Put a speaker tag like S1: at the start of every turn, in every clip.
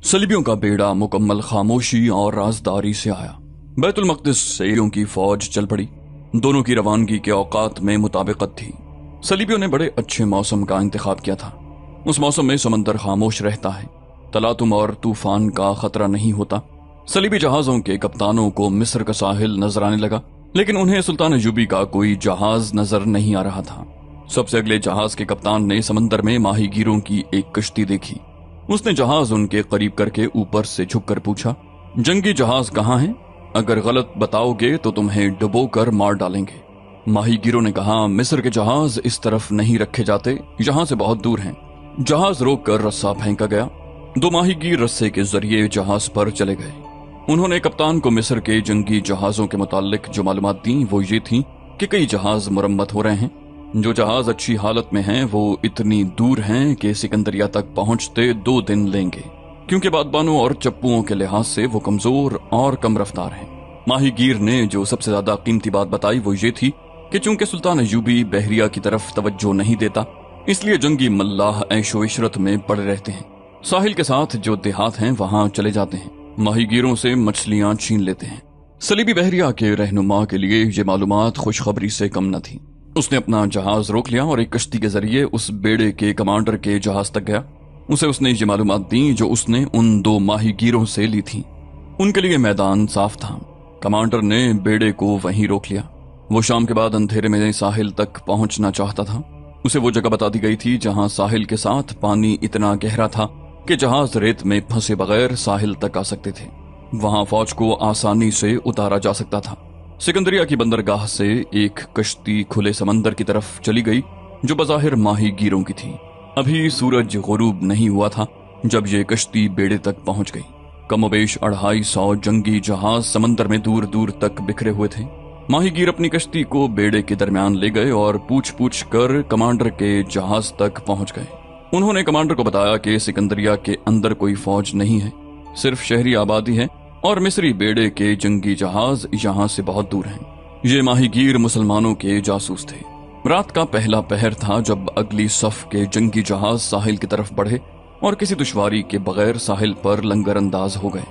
S1: सलीबियों का बेड़ा मुकम्मल खामोशी और राजदारी से आया। बैतुल मक़दिस से की फौज चल पड़ी। दोनों की रवानगी के औकात में मुताबिकत थी। सलीबियों ने बड़े अच्छे मौसम का इंतखाब किया था। उस मौसम में समंदर खामोश रहता है, तलातुम और तूफान का खतरा नहीं होता। सलीबी जहाजों के कप्तानों को मिस्र का साहिल नजर आने लगा, लेकिन उन्हें सुल्तान अय्यूबी का कोई जहाज नजर नहीं आ रहा था। सबसे अगले जहाज के कप्तान ने समंदर में माहीगीरों की एक कश्ती देखी। उसने जहाज उनके करीब करके ऊपर से झुककर पूछा, जंगी जहाज कहाँ है? अगर गलत बताओगे तो तुम्हें डुबोकर मार डालेंगे। माहीगीरों ने कहा, मिस्र के जहाज इस तरफ नहीं रखे जाते, यहाँ से बहुत दूर हैं। जहाज रोककर रस्सा फेंका गया। दो माहीगीर रस्से के जरिए जहाज पर चले गए। उन्होंने कप्तान को मिस्र के जंगी जहाजों के मुतालिक जो मालूमात दी वो ये थी कि कई जहाज मुरम्मत हो रहे हैं। जो जहाज अच्छी हालत में हैं वो इतनी दूर हैं कि सिकंदरिया तक पहुंचते 2 दिन लेंगे, क्योंकि बादबानों और चप्पुओं के लिहाज से वो कमजोर और कम रफ्तार हैं। माहीगीर ने जो सबसे ज्यादा कीमती बात बताई वो ये थी कि चूंकि सुल्तान अय्यूबी बहरिया की तरफ तवज्जो नहीं देता, इसलिए जंगी मल्लाह ऐशो इशरत में पड़े रहते हैं। साहिल के साथ जो देहात हैं वहां चले जाते हैं, माहीगीरों से मछलियां छीन लेते हैं। सलीबी बहरिया के रहनुमा के लिए ये मालूमात खुशखबरी से कम न थी। उसने अपना जहाज रोक लिया और एक कश्ती के जरिए उस बेड़े के कमांडर के जहाज तक गया। उसने ये मालूमात दी जो उसने उन 2 माहीगीरों से ली थी। उनके लिए मैदान साफ था। कमांडर ने बेड़े को वहीं रोक लिया। वो शाम के बाद अंधेरे में साहिल तक पहुंचना चाहता था। उसे वो जगह बता दी गई थी जहां साहिल के साथ पानी इतना गहरा था कि जहाज रेत में फंसे बगैर साहिल तक आ सकते थे। वहां फौज को आसानी से उतारा जा सकता था। सिकंदरिया की बंदरगाह से एक कश्ती खुले समंदर की तरफ चली गई जो बज़ाहिर माहीगीरों की थी। अभी सूरज गुरूब नहीं हुआ था जब ये कश्ती बेड़े तक पहुंच गई। कमोबेश 250 जंगी जहाज समंदर में दूर दूर तक बिखरे हुए थे। माहीगीर अपनी कश्ती को बेड़े के दरमियान ले गए और पूछ पूछ कर कमांडर के जहाज तक पहुंच गए। उन्होंने कमांडर को बताया कि सिकंदरिया के अंदर कोई फौज नहीं है, सिर्फ शहरी आबादी है और मिस्री बेड़े के जंगी जहाज यहाँ से बहुत दूर हैं। ये माहीगीर मुसलमानों के जासूस थे। रात का पहला पहर था जब अगली सफ के जंगी जहाज साहिल की तरफ बढ़े और किसी दुश्वारी के बगैर साहिल पर लंगर अंदाज हो गए।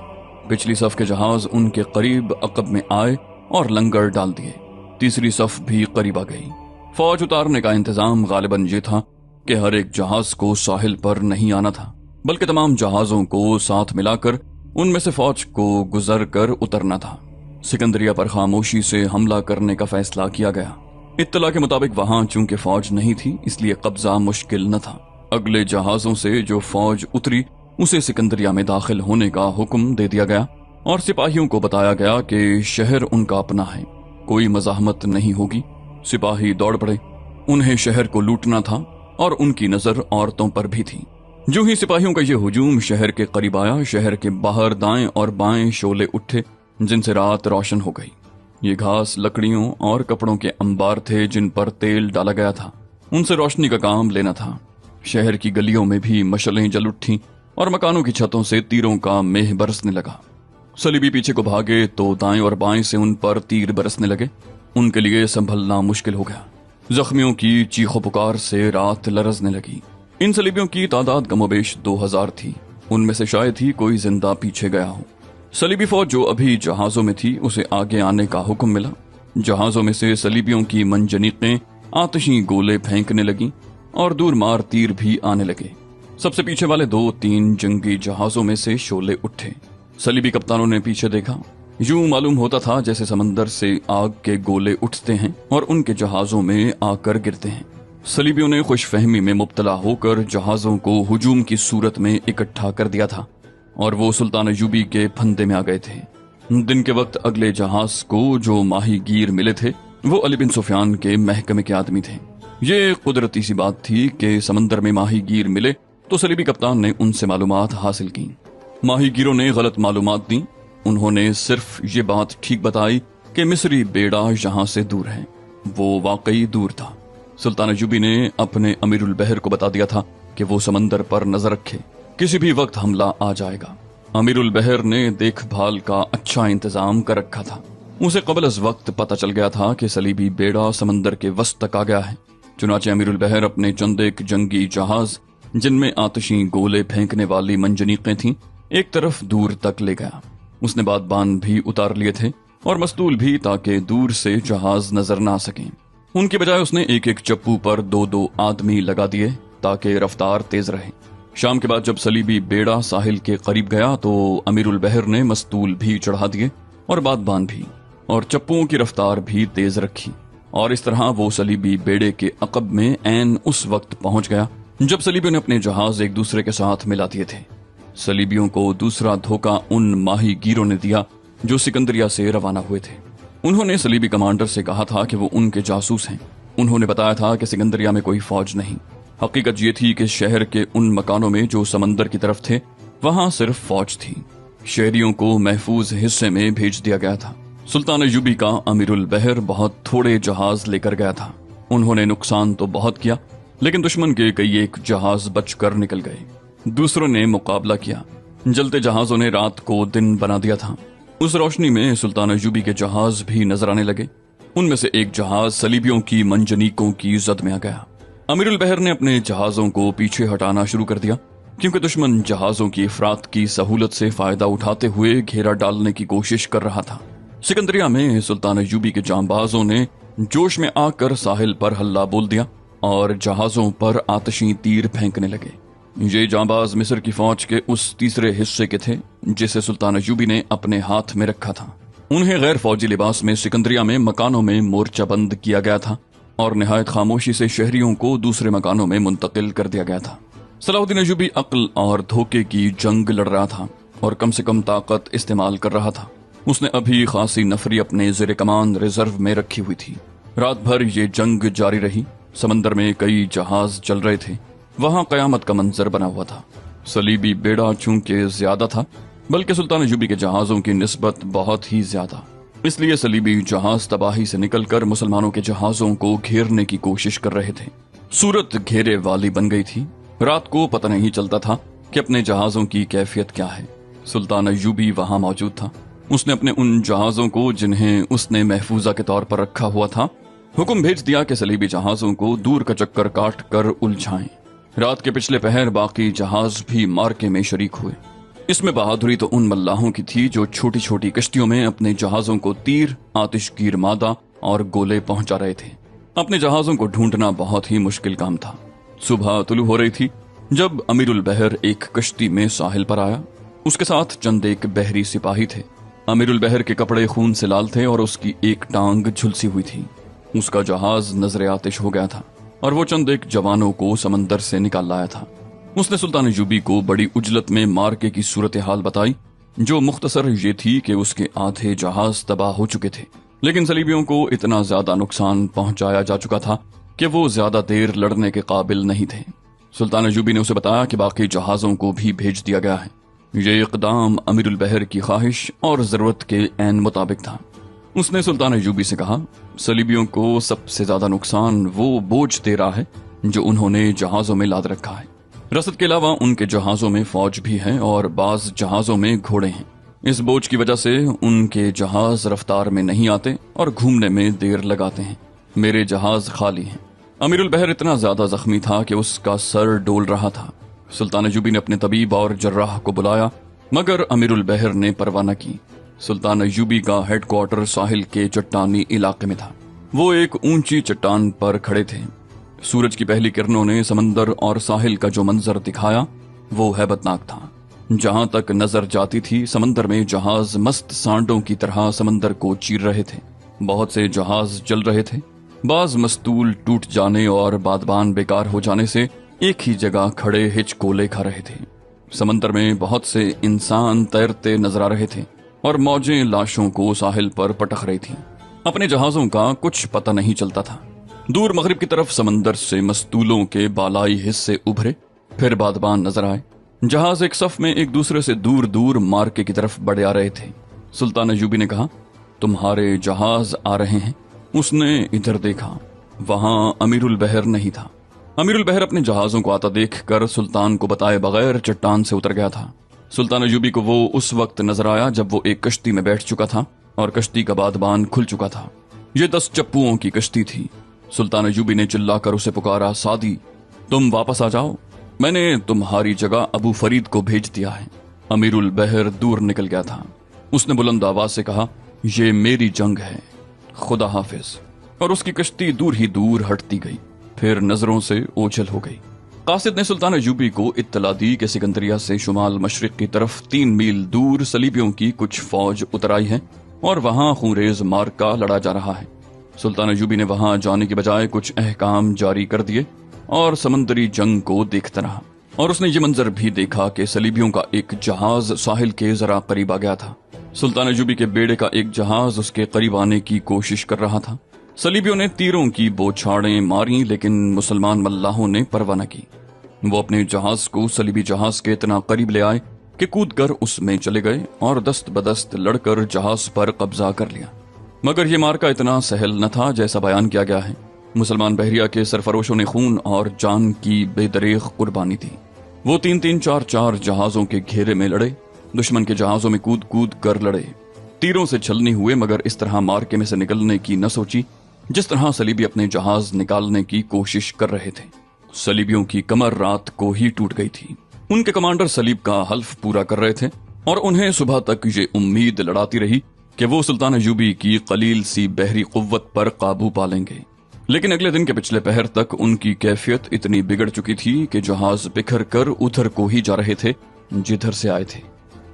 S1: पिछली सफ के जहाज उनके करीब अकब में आए और लंगर डाल दिए। तीसरी सफ भी करीब आ गई। फौज उतारने का इंतजाम गालिबन ये था कि हर एक जहाज को साहिल पर नहीं आना था, बल्कि तमाम जहाजों को साथ मिलाकर उनमें से फौज को गुजर कर उतरना था। सिकंदरिया पर खामोशी से हमला करने का फैसला किया गया। इत्तला के मुताबिक वहां चूंकि फौज नहीं थी इसलिए कब्जा मुश्किल न था। अगले जहाजों से जो फौज उतरी उसे सिकंदरिया में दाखिल होने का हुक्म दे दिया गया और सिपाहियों को बताया गया कि शहर उनका अपना है, कोई मज़ाहमत नहीं होगी। सिपाही दौड़ पड़े। उन्हें शहर को लूटना था और उनकी नजर औरतों पर भी थी। जो ही सिपाहियों का ये हुजूम शहर के करीब आया, शहर के बाहर दाएं और बाएं शोले उठे जिनसे रात रोशन हो गई। ये घास, लकड़ियों और कपड़ों के अंबार थे जिन पर तेल डाला गया था। उनसे रोशनी का काम लेना था। शहर की गलियों में भी मशलें जल उठी और मकानों की छतों से तीरों का मेह बरसने लगा। सलीबी पीछे को भागे तो दाएं और बाएं से उन पर तीर बरसने लगे। उनके लिए संभलना मुश्किल हो गया। जख्मियों की चीखों पुकार से रात लरजने लगी। इन सलीबियों की तादाद कमोबेश 2000 थी। उनमें से शायद ही कोई जिंदा पीछे गया हो। सलीबी फौज जो अभी जहाजों में थी उसे आगे आने का हुक्म मिला। जहाजों में से सलीबियों की मंजनीकें आतिशी गोले फेंकने लगी और दूर मार तीर भी आने लगे। सबसे पीछे वाले 2-3 जंगी जहाजों में से शोले उठे। सलीबी कप्तानों ने पीछे देखा। यूं मालूम होता था जैसे समंदर से आग के गोले उठते हैं और उनके जहाजों में आकर गिरते हैं। सलीबियों ने खुशफहमी में मुब्तला होकर जहाजों को हुजूम की सूरत में इकट्ठा कर दिया था और वो सुल्तान अय्यूबी के फंदे में आ गए थे। दिन के वक्त अगले जहाज को जो माहीगीर मिले थे वो अली बिन सुफियान के महकमे के आदमी थे। ये कुदरती सी बात थी कि समंदर में माहीगीर मिले तो सलीबी कप्तान ने उनसे मालूमात हासिल की। माहीगीरों ने गलत मालूमात दी। उन्होंने सिर्फ ये बात ठीक बताई कि मिस्री बेड़ा यहाँ से दूर है। वो वाकई दूर था। सुल्तान अय्यूबी ने अपने अमीरुल बहर को बता दिया था कि वो समंदर पर नजर रखे, किसी भी वक्त हमला आ जाएगा। अमीरुल बहर ने देखभाल का अच्छा इंतजाम कर रखा था। उसे कबल अज वक्त पता चल गया था कि सलीबी बेड़ा समंदर के वस्त तक आ गया है। चुनाचे अमीरुल बहर अपने चंद एक जंगी जहाज जिनमें आतिशी गोले फेंकने वाली मंजनीकें थीं एक तरफ दूर तक ले गया। उसने बादबान भी उतार लिए थे और मस्तूल भी, ताकि दूर से जहाज नजर ना सकें। उनके बजाय उसने एक एक चप्पू पर दो दो आदमी लगा दिए ताकि रफ्तार तेज रहे। शाम के बाद जब सलीबी बेड़ा साहिल के करीब गया तो अमीरुल बहर ने मस्तूल भी चढ़ा दिए और बादबान भी, और चप्पुओं की रफ्तार भी तेज रखी। और इस तरह वो सलीबी बेड़े के अकब में ऐन उस वक्त पहुंच गया जब सलीबियों ने अपने जहाज एक दूसरे के साथ मिला दिए थे। सलीबियों को दूसरा धोखा उन माही गिरों ने दिया जो सिकंदरिया से रवाना हुए थे। उन्होंने सलीबी कमांडर से कहा था कि वो उनके जासूस हैं। उन्होंने बताया था कि सिकंदरिया में कोई फौज नहीं। हकीकत ये थी कि शहर के उन मकानों में जो समंदर की तरफ थे वहां सिर्फ फौज थी। शहरियों को महफूज हिस्से में भेज दिया गया था। सुल्तान अय्यूबी का अमीरुल बहर बहुत थोड़े जहाज लेकर गया था। उन्होंने नुकसान तो बहुत किया, लेकिन दुश्मन के कई एक जहाज बचकर निकल गए। दूसरों ने मुकाबला किया। जलते जहाजों ने रात को दिन बना दिया था। उस रोशनी में सुल्तान अय्यूबी के जहाज भी नजर आने लगे। उनमें से एक जहाज सलीबियों की मंजनीकों की जद में आ गया। अमीरुल बहर ने अपने जहाजों को पीछे हटाना शुरू कर दिया, क्योंकि दुश्मन जहाजों की अफरात की सहूलत से फायदा उठाते हुए घेरा डालने की कोशिश कर रहा था। सिकंदरिया में सुल्तान अय्यूबी के जांबाजों ने जोश में आकर साहिल पर हल्ला बोल दिया और जहाजों पर आतशी तीर फेंकने लगे। ये जांबाज मिस्र की फौज के उस तीसरे हिस्से के थे जिसे सुल्तान अय्यूबी ने अपने हाथ में रखा था। उन्हें गैर फौजी लिबास में सिकंदरिया में मकानों में मोर्चाबंद किया गया था और निहायत खामोशी से शहरियों को दूसरे मकानों में मुंतकिल कर दिया गया था। सलाहुद्दीन अय्यूबी अक्ल और धोखे की जंग लड़ रहा था और कम से कम ताकत इस्तेमाल कर रहा था। उसने अभी खासी नफरी अपने ज़ेरे कमान रिजर्व में रखी हुई थी। रात भर ये जंग जारी रही। समंदर में कई जहाज चल रहे थे। वहां कयामत का मंजर बना हुआ था। सलीबी बेड़ा चूंकि ज्यादा था, बल्कि सुल्तान अय्यूबी के जहाजों की निस्बत बहुत ही ज्यादा, इसलिए सलीबी जहाज तबाही से निकलकर मुसलमानों के जहाजों को घेरने की कोशिश कर रहे थे। सूरत घेरे वाली बन गई थी। रात को पता नहीं चलता था कि अपने जहाजों की कैफियत क्या है। सुल्तान अय्यूबी वहां मौजूद था। उसने अपने उन जहाजों को जिन्हें उसने महफूजा के तौर पर रखा हुआ था, हुक्म भेज दिया कि सलीबी जहाजों को दूर का चक्कर काट कर उलझाएं। रात के पिछले पहर बाकी जहाज भी मार्के में शरीक हुए। इसमें बहादुरी तो उन मल्लाहों की थी जो छोटी छोटी कश्तियों में अपने जहाजों को तीर, आतिशगीर मादा और गोले पहुंचा रहे थे। अपने जहाजों को ढूंढना बहुत ही मुश्किल काम था। सुबह तुलू हो रही थी जब अमीरुल बहर एक कश्ती में साहिल पर आया। उसके साथ चंद एक बहरी सिपाही थे। अमीरुल बहर के कपड़े खून से लाल थे और उसकी एक टांग झुलसी हुई थी। उसका जहाज नजरे आतिश हो गया था और वो चंद एक जवानों को समंदर से निकाल लाया था। उसने सुल्तान अय्यूबी को बड़ी उजलत में मार्के की सूरत हाल बताई, जो मुख्तसर ये थी कि उसके आधे जहाज तबाह हो चुके थे, लेकिन सलीबियों को इतना ज्यादा नुकसान पहुंचाया जा चुका था कि वो ज्यादा देर लड़ने के काबिल नहीं थे। सुल्तान अय्यूबी ने उसे बताया कि बाकी जहाजों को भी भेज दिया गया है। ये इकदाम अमीरुल बहर की ख्वाहिश और जरूरत के ऐन मुताबिक था। उसने सुल्तान अय्यूबी से कहा, सलीबियों को सबसे ज्यादा नुकसान वो बोझ दे रहा है जो उन्होंने जहाजों में लाद रखा है। रसद के अलावा उनके जहाजों में फौज भी है और बाज जहाजों में घोड़े हैं। इस बोझ की वजह से उनके जहाज रफ्तार में नहीं आते और घूमने में देर लगाते हैं। मेरे जहाज खाली हैं। अमीरुल बहर इतना ज्यादा जख्मी था कि उसका सर डोल रहा था। सुल्तान अय्यूबी ने अपने तबीब और जर्राह को बुलाया, मगर अमीरुल बहर ने परवाह न की। सुल्तान अय्यूबी का हेडक्वार्टर साहिल के चट्टानी इलाके में था। वो एक ऊंची चट्टान पर खड़े थे। सूरज की पहली किरणों ने समंदर और साहिल का जो मंजर दिखाया वो हैबतनाक था। जहां तक नजर जाती थी समंदर में जहाज मस्त सांडों की तरह समंदर को चीर रहे थे। बहुत से जहाज जल रहे थे। बाज मस्तूल टूट जाने और बादबान बेकार हो जाने से एक ही जगह खड़े हिचकोले खा रहे थे। समंदर में बहुत से इंसान तैरते नजर आ रहे थे और मौजें लाशों को साहिल पर पटक रही थीं। अपने जहाजों का कुछ पता नहीं चलता था। दूर मगरिब की तरफ समंदर से मस्तूलों के बालाई हिस्से उभरे, फिर बादबान नजर आए। जहाज एक सफ में एक दूसरे से दूर दूर मार्के की तरफ बढ़े आ रहे थे। सुल्तान अय्यूबी ने कहा, तुम्हारे जहाज आ रहे हैं। उसने इधर देखा, वहां अमीरुल बहर नहीं था। अमीरुल बहर अपने जहाजों को आता देखकर सुल्तान को बताए बगैर चट्टान से उतर गया था। सुल्तान अय्यूबी को वो उस वक्त नजर आया जब वो एक कश्ती में बैठ चुका था और कश्ती का बादबान खुल चुका था। ये 10 चप्पुओं की कश्ती थी। सुल्तान अय्यूबी ने चिल्लाकर उसे पुकारा, सादी, तुम वापस आ जाओ। मैंने तुम्हारी जगह अबू फरीद को भेज दिया है। امیر البحر دور نکل گیا تھا۔ اس نے بلند آواز سے کہا، یہ میری جنگ ہے، خدا حافظ، اور اس کی کشتی دور ہی دور ہٹتی گئی، پھر نظروں سے اوجھل ہو گئی۔ قاصد نے سلطان ایوبی کو اطلاع دی کہ سکندریہ سے شمال مشرق کی طرف 3 میل دور صلیبیوں کی کچھ فوج اترائی ہے اور وہاں خونریز معرکہ لڑا جا رہا ہے۔ سلطان ایوبی نے وہاں جانے کی بجائے کچھ احکام جاری کر دیے اور سمندری جنگ کو دیکھتا رہا، اور اس نے یہ منظر بھی دیکھا کہ صلیبیوں کا ایک جہاز ساحل کے ذرا قریب آ گیا تھا۔ سلطان ایوبی کے بیڑے کا ایک جہاز اس کے قریب آنے کی کوشش کر رہا تھا۔ صلیبیوں نے تیروں کی بوچھاڑیں ماری، لیکن مسلمان ملاحوں نے پرواہ نہ کی۔ وہ اپنے جہاز کو صلیبی جہاز کے اتنا قریب لے آئے کہ کود کر اس میں چلے گئے اور دست بدست لڑ کر جہاز پر قبضہ کر لیا۔ مگر یہ معرکہ اتنا سہل نہ تھا جیسا بیان کیا گیا ہے۔ مسلمان بحریہ کے سرفروشوں نے خون اور جان کی بے دریغ قربانی دی۔ وہ 3-3 4-4 جہازوں کے گھیرے میں لڑے، دشمن کے جہازوں میں کود کود کر لڑے، تیروں سے چھلنی ہوئے، مگر اس طرح معرکے میں سے نکلنے کی نہ سوچی جس طرح صلیبی اپنے جہاز نکالنے کی کوشش کر رہے تھے۔ صلیبیوں کی کمر رات کو ہی ٹوٹ گئی تھی۔ ان کے کمانڈر صلیب کا حلف پورا کر رہے تھے اور انہیں صبح تک یہ امید لڑاتی رہی کہ وہ سلطان ایوبی کی قلیل سی بحری قوت پر قابو پا لیں گے۔ لیکن اگلے دن کے پچھلے پہر تک ان کی کیفیت اتنی بگڑ چکی تھی کہ جہاز بکھر کر ادھر کو ہی جا رہے تھے جدھر سے آئے تھے۔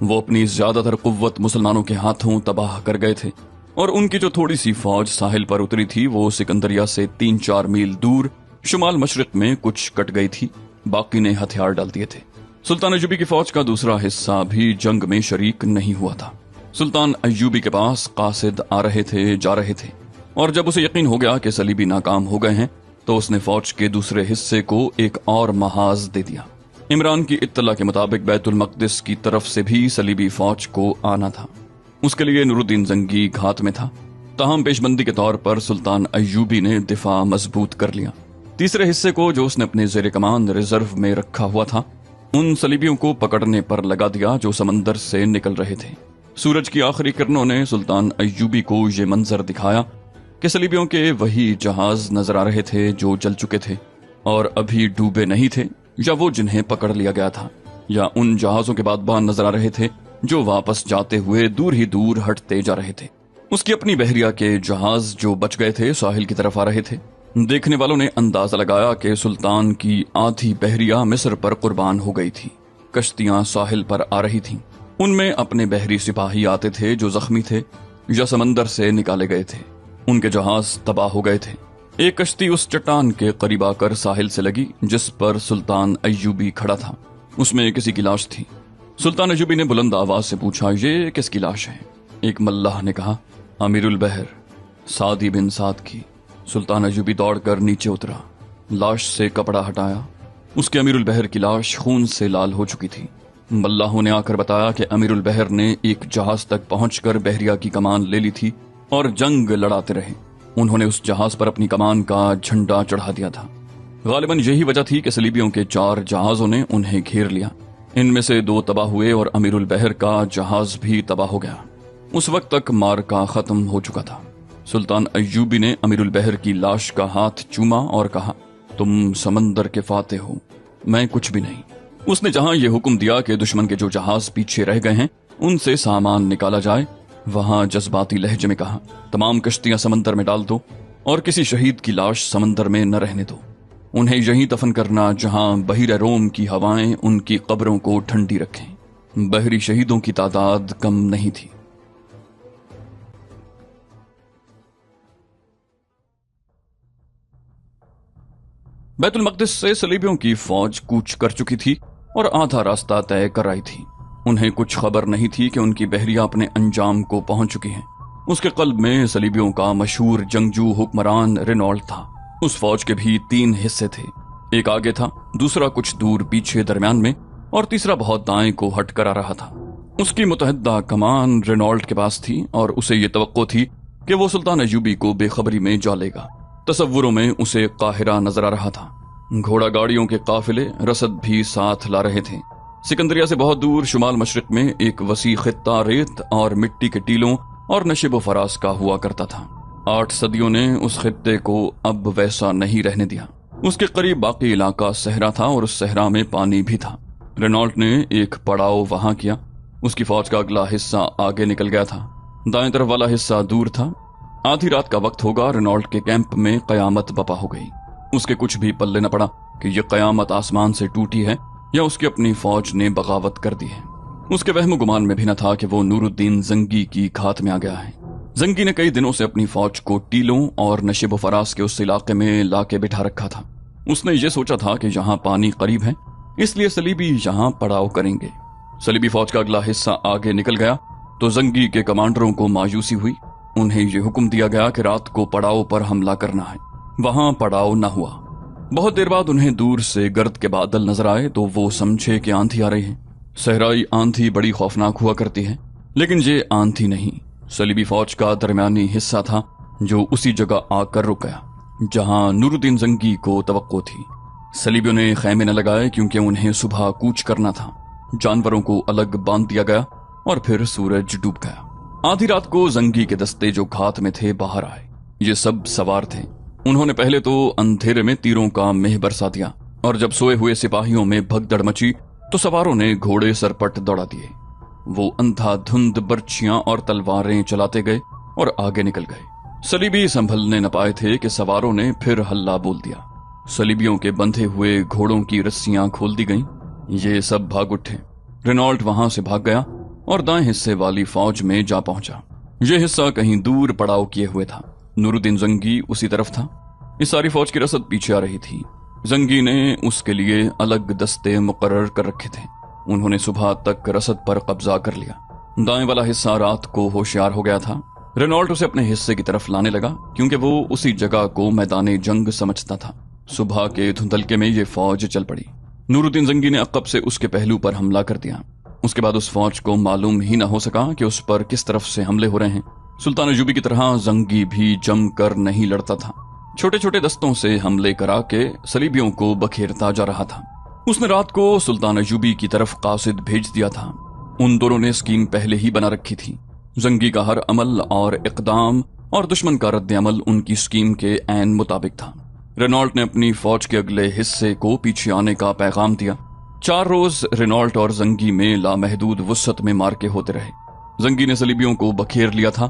S1: وہ اپنی زیادہ تر قوت مسلمانوں کے ہاتھوں تباہ کر گئے تھے، اور ان کی جو تھوڑی سی فوج ساحل پر اتری تھی وہ سکندریہ سے 3-4 میل دور شمال مشرق میں کچھ کٹ گئی تھی، باقی نے ہتھیار ڈال دیے تھے۔ سلطان ایوبی کی فوج کا دوسرا حصہ بھی جنگ میں شریک نہیں ہوا تھا۔ سلطان ایوبی کے پاس قاصد آ رہے تھے، جا رہے تھے، اور جب اسے یقین ہو گیا کہ صلیبی ناکام ہو گئے ہیں تو اس نے فوج کے دوسرے حصے کو ایک اور محاذ دے دیا۔ عمران کی اطلاع کے مطابق بیت المقدس کی طرف سے بھی صلیبی فوج کو آنا تھا۔ اس کے لیے نور الدین زنگی گھات میں تھا، تاہم پیش بندی کے طور پر سلطان ایوبی نے دفاع مضبوط کر لیا۔ تیسرے حصے کو جو اس نے اپنے زیر کمان ریزرو میں رکھا ہوا تھا، ان صلیبیوں کو پکڑنے پر لگا دیا جو سمندر سے نکل رہے تھے۔ سورج کی آخری کرنوں نے سلطان ایوبی کو یہ منظر دکھایا کہ صلیبیوں کے وہی جہاز نظر آ رہے تھے جو جل چکے تھے اور ابھی ڈوبے نہیں تھے، یا وہ جنہیں پکڑ لیا گیا تھا، یا ان جہازوں کے بادبان نظر آ رہے تھے جو واپس جاتے ہوئے دور ہی دور ہٹتے جا رہے تھے۔ اس کی اپنی بحریہ کے جہاز جو بچ گئے تھے ساحل کی طرف آ رہے تھے۔ دیکھنے والوں نے اندازہ لگایا کہ سلطان کی آدھی بحریہ مصر پر قربان ہو گئی تھی۔ کشتیاں ساحل پر آ رہی تھیں، ان میں اپنے بحری سپاہی آتے تھے جو زخمی تھے یا سمندر سے نکالے گئے تھے۔ ان کے جہاز تباہ ہو گئے تھے۔ ایک کشتی اس چٹان کے قریب آ کر ساحل سے لگی جس پر سلطان ایوبی کھڑا تھا۔ اس میں کسی کی لاش تھی۔ سلطان ایوبی نے بلند آواز سے پوچھا، یہ کس کی لاش ہے؟ ایک ملاح نے کہا، امیر البحر سعدی بن سعد کی۔ سلطان ایوبی دوڑ کر نیچے اترا، لاش سے کپڑا ہٹایا۔ اس کے امیر البحر کی لاش خون سے لال ہو چکی تھی۔ ملاحوں نے آ کر بتایا کہ امیر البحر نے ایک جہاز تک پہنچ کر بحریہ کی کمان لے لی تھی اور جنگ لڑاتے رہے۔ انہوں نے اس جہاز پر اپنی کمان کا جھنڈا چڑھا دیا تھا۔ غالباً یہی وجہ تھی کہ صلیبیوں کے 4 جہازوں نے انہیں گھیر لیا۔ ان میں سے 2 تباہ ہوئے اور امیر البحر کا جہاز بھی تباہ ہو گیا۔ اس وقت تک معرکہ ختم ہو چکا تھا۔ سلطان ایوبی نے امیر البحر کی لاش کا ہاتھ چوما اور کہا، تم سمندر کے فاتح ہو، میں کچھ بھی نہیں۔ اس نے جہاں یہ حکم دیا کہ دشمن کے جو جہاز پیچھے رہ گئے ہیں ان سے سامان نکالا جائے، وہاں جذباتی لہجے میں کہا، تمام کشتیاں سمندر میں ڈال دو اور کسی شہید کی لاش سمندر میں نہ رہنے دو۔ انہیں یہیں دفن کرنا جہاں بحیرہ روم کی ہوائیں ان کی قبروں کو ٹھنڈی رکھیں۔ بحری شہیدوں کی تعداد کم نہیں تھی۔ بیت المقدس سے صلیبیوں کی فوج کوچ کر چکی تھی اور آدھا راستہ طے کر آئی تھی۔ انہیں کچھ خبر نہیں تھی کہ ان کی بحریہ اپنے انجام کو پہنچ چکی ہیں۔ اس کے قلب میں صلیبیوں کا مشہور جنگجو حکمران رینالڈ تھا۔ اس فوج کے بھی 3 حصے تھے، ایک آگے تھا، دوسرا کچھ دور پیچھے درمیان میں، اور تیسرا بہت دائیں کو ہٹ کر آ رہا تھا۔ اس کی متحدہ کمان رینالڈ کے پاس تھی اور اسے یہ توقع تھی کہ وہ سلطان ایوبی کو بے خبری میں جا لے گا۔ تصوروں میں اسے قاہرہ نظر آ رہا تھا۔ گھوڑا گاڑیوں کے قافلے رسد بھی ساتھ لا رہے تھے۔ سکندریہ سے بہت دور شمال مشرق میں ایک وسیع خطہ ریت اور مٹی کے ٹیلوں اور نشیب و فراز کا ہوا کرتا تھا۔ 8 صدیوں نے اس خطے کو اب ویسا نہیں رہنے دیا۔ اس کے قریب باقی علاقہ صحرا تھا اور اس صحرا میں پانی بھی تھا۔ रेनॉल्ट ने एक पड़ाव वहां किया। उसकी फौज का अगला हिस्सा आगे निकल गया था, दाएं तरफ वाला हिस्सा दूर था। आधी रात का वक्त होगा। रेनॉल्ट के कैंप में कयामत बपा हो गई। उसके कुछ भी पल्ले न पड़ा कि यह कयामत आसमान से टूटी है या उसकी अपनी फौज ने बगावत कर दी है। उसके वहम गुमान में भी न था कि वो नूरुद्दीन जंगी की घात में आ गया है। जंगी ने कई दिनों से अपनी फौज को टीलों और नशेब फराज के उस इलाके में लाके बिठा रखा था। उसने ये सोचा था कि यहाँ पानी करीब है, इसलिए सलीबी यहाँ पड़ाव करेंगे। सलीबी फौज का अगला हिस्सा आगे निकल गया तो जंगी के कमांडरों को मायूसी हुई। उन्हें यह हुक्म दिया गया कि रात को पड़ाव पर हमला करना है। वहां पड़ाव न हुआ। बहुत देर बाद उन्हें दूर से गर्द के बादल नजर आए तो वो समझे कि आंधी आ रही है। सहराई आंधी बड़ी खौफनाक हुआ करती है, लेकिन ये आंधी नहीं, सलीबी फौज का दरमियानी हिस्सा था जो उसी जगह आकर रुक गया जहां नूरुद्दीन जंगी को तवक्को थी। सलीबियों ने खैमे न लगाए क्योंकि उन्हें सुबह कूच करना था। जानवरों को अलग बांध दिया गया और फिर सूरज डूब गया। आधी रात को जंगी के दस्ते जो घात में थे बाहर आए। ये सब सवार थे। उन्होंने पहले तो अंधेरे में तीरों का मेह बरसा दिया और जब सोए हुए सिपाहियों में भगदड़ मची तो सवारों ने घोड़े सरपट दौड़ा दिए। वो अंधाधुंध बर्छियां और तलवारें चलाते गए और आगे निकल गए। सलीबी संभलने न पाए थे कि सवारों ने फिर हल्ला बोल दिया। सलीबियों के बंधे हुए घोड़ों की रस्सियां खोल दी गईं। ये सब भाग उठे। रेनॉल्ट वहां से भाग गया और दाएं हिस्से वाली फौज में जा पहुंचा। यह हिस्सा कहीं दूर पड़ाव किए हुए था। नूरुद्दीन जंगी उसी तरफ था। इस सारी फौज की रसद पीछे आ रही थी। जंगी ने उसके लिए अलग दस्ते मुकर्रर कर रखे थे। उन्होंने सुबह तक रसद पर कब्जा कर लिया। दाएं वाला हिस्सा रात को होशियार हो गया था। रेनॉल्ट उसे अपने हिस्से की तरफ लाने लगा क्योंकि वो उसी जगह को मैदान जंग समझता था। सुबह के धुंधलके में ये फौज चल पड़ी। नूरुद्दीन जंगी ने अक़ब से उसके पहलू पर हमला कर दिया। उसके बाद उस फौज को मालूम ही न हो सका कि उस पर किस तरफ से हमले हो रहे हैं। सुल्तान अयूबी की तरह जंगी भी जमकर नहीं लड़ता था। छोटे छोटे दस्तों से हमले करा के सलीबियों को बखेरता जा रहा था। उसने रात को सुल्तान अयूबी की तरफ कासिद भेज दिया था। उन दोनों ने स्कीम पहले ही बना रखी थी। जंगी का हर अमल और इक़दाम और दुश्मन का रद्द अमल उनकी स्कीम के ऐन मुताबिक था। रेनॉल्ट ने अपनी फौज के अगले हिस्से को पीछे आने का पैगाम दिया। 4 रोज रेनॉल्ट और जंगी में लामहदूद वुसअत में मार्के होते रहे। जंगी ने सलीबियों को बखेर लिया था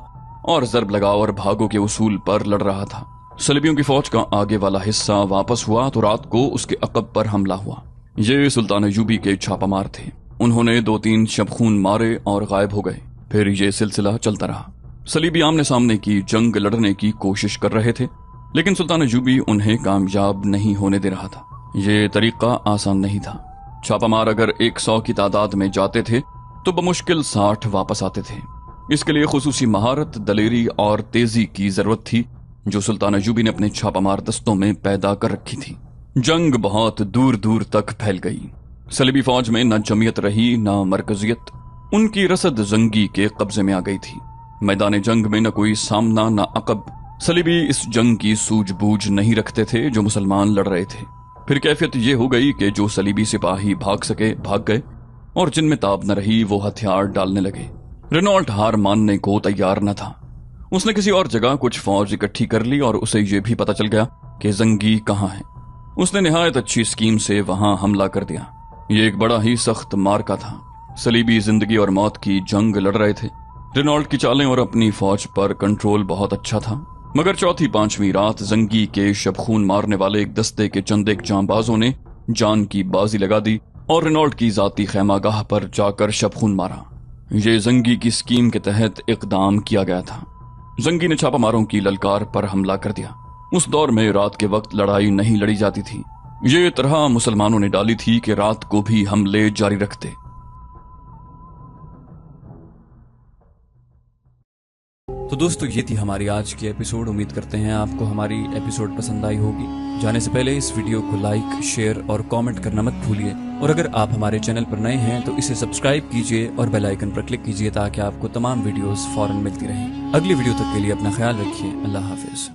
S1: और जरब लगाओ और भागो के उसूल पर लड़ रहा था। सलीबियों की फौज का आगे वाला हिस्सा वापस हुआ तो रात को उसके अक़ब पर हमला हुआ। ये सुल्तान अयूबी के छापामार थे। उन्होंने 2-3 शबखून मारे और गायब हो गए। फिर ये सिलसिला चलता रहा। सलीबी आमने सामने की जंग लड़ने की कोशिश कर रहे थे, लेकिन सुल्तान अयूबी उन्हें कामयाब नहीं होने दे रहा था। ये तरीका आसान नहीं था। छापामार अगर 100 की तादाद में जाते थे तो बमुश्किल 60 वापस आते थे। इसके लिए खुसूसी महारत, दलेरी और तेजी की जरूरत थी जो सुल्तान अयूबी ने अपने छापामार दस्तों में पैदा कर रखी थी। जंग बहुत दूर दूर तक फैल गई। सलीबी फौज में न जमियत रही न मरकजियत। उनकी रसद जंगी के कब्जे में आ गई थी। मैदान जंग में न कोई सामना न अक़ब। सलीबी इस जंग की सूझबूझ नहीं रखते थे जो मुसलमान लड़ रहे थे। फिर कैफियत ये हो गई कि जो सलीबी सिपाही भाग सके भाग गए और जिनमें ताब न रही वो हथियार डालने लगे। रेनॉल्ट हार मानने को तैयार न था। उसने किसी और जगह कुछ फौज इकट्ठी कर ली और उसे ये भी पता चल गया कि जंगी कहाँ है। उसने निहायत अच्छी स्कीम से वहां हमला कर दिया। ये एक बड़ा ही सख्त मार्का था। सलीबी जिंदगी और मौत की जंग लड़ रहे थे। रेनॉल्ट की चालें और अपनी फौज पर कंट्रोल बहुत अच्छा था, मगर चौथी 5वीं रात जंगी के शबखून मारने वाले एक दस्ते के चंद एक जांबाजों ने जान की बाजी लगा दी और रेनॉल्ट की जाती खैमागाह पर जाकर शबखून मारा। ये जंगी की स्कीम के तहत इक़दाम किया गया था। जंगी ने छापामारों की ललकार पर हमला कर दिया। उस दौर में रात के वक्त लड़ाई नहीं लड़ी जाती थी। ये तरह मुसलमानों ने डाली थी कि रात को भी हमले जारी रखते।
S2: तो दोस्तों ये थी हमारी आज की एपिसोड। उम्मीद करते हैं आपको हमारी एपिसोड पसंद आई होगी। जाने से पहले इस वीडियो को लाइक, शेयर और कमेंट करना मत भूलिए। और अगर आप हमारे चैनल पर नए हैं तो इसे सब्सक्राइब कीजिए और बेल आइकन पर क्लिक कीजिए ताकि आपको तमाम वीडियोस फौरन मिलती रहें। अगली वीडियो तक के लिए अपना ख्याल रखिए। अल्लाह हाफिज।